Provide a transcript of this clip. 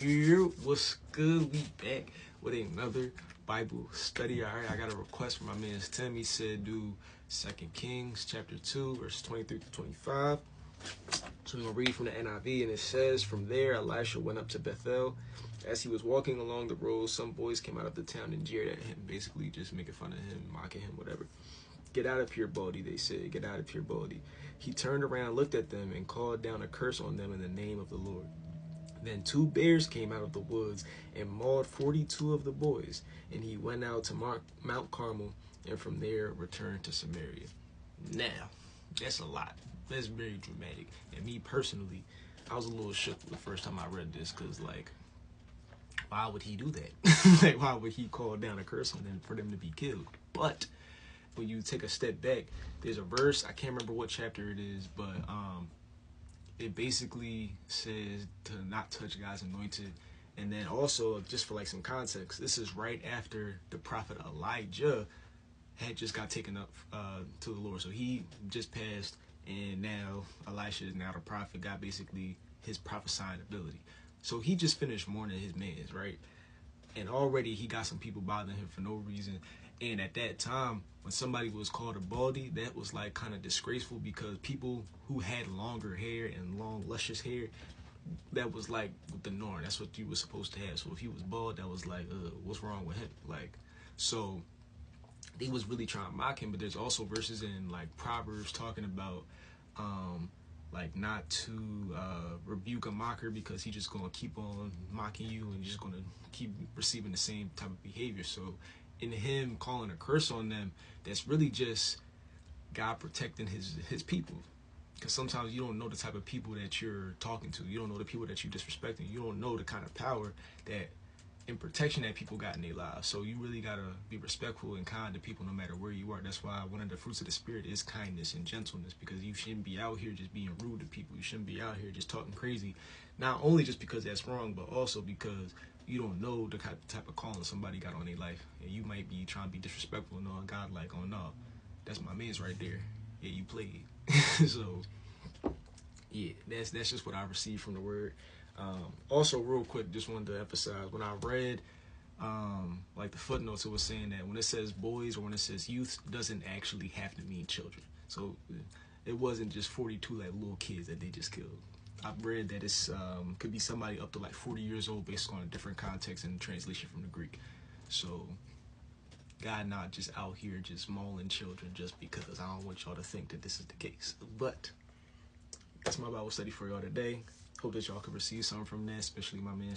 What's good? We back with another Bible study. All right, I got a request from my man Tim. He said do 2 Kings chapter 2, verse 23 to 25. So I'm going to read from the NIV, and it says, "From there, Elisha went up to Bethel. As he was walking along the road, some boys came out of the town and jeered at him, basically just making fun of him, mocking him, whatever. 'Get out of here, Baldy,' they said. 'Get out of here, Baldy.' He turned around, looked at them, and called down a curse on them in the name of the Lord. Then 2 bears came out of the woods and mauled 42 of the boys, and he went out to Mount Carmel, and from there returned to Samaria." Now, that's a lot. That's very dramatic. And me personally, I was a little shook the first time I read this, because, like, why would he do that? Like, why would he call down a curse on them for them to be killed? But when you take a step back, there's a verse, I can't remember what chapter it is, but it basically says to not touch God's anointed. And then also, just for like some context, this is right after the prophet Elijah had just got taken up to the Lord. So he just passed, and now Elisha is now the prophet, got basically his prophesying ability. So he just finished mourning his mans, right? And already he got some people bothering him for no reason. And at that time, when somebody was called a baldy, that was like kind of disgraceful, because people who had longer hair and long, luscious hair, that was like the norm. That's what you were supposed to have. So if he was bald, that was like, what's wrong with him? Like, so they was really trying to mock him. But there's also verses in like Proverbs talking about like not to rebuke a mocker, because he's just going to keep on mocking you and just going to keep receiving the same type of behavior. So in him calling a curse on them, that's really just God protecting his people. Because sometimes you don't know the type of people that you're talking to. You don't know the people that you're disrespecting. You don't know the kind of power that and protection that people got in their lives. So you really got to be respectful and kind to people no matter where you are. That's why one of the fruits of the Spirit is kindness and gentleness, because you shouldn't be out here just being rude to people. You shouldn't be out here just talking crazy, not only just because that's wrong, but also because you don't know the type of calling somebody got on their life. And you might be trying to be disrespectful and on God like, oh no, that's my man's right there. Yeah, you played. So yeah, that's just what I received from the word. Also, real quick, just wanted to emphasize, when I read like the footnotes, it was saying that when it says boys or when it says youth, it doesn't actually have to mean children. So it wasn't just 42 like little kids that they just killed. I've read that it's could be somebody up to like 40 years old based on a different context and translation from the Greek. So God not just out here just mauling children just because. I don't want y'all to think that this is the case. But that's my Bible study for y'all today. Hope that y'all can receive something from that, especially my man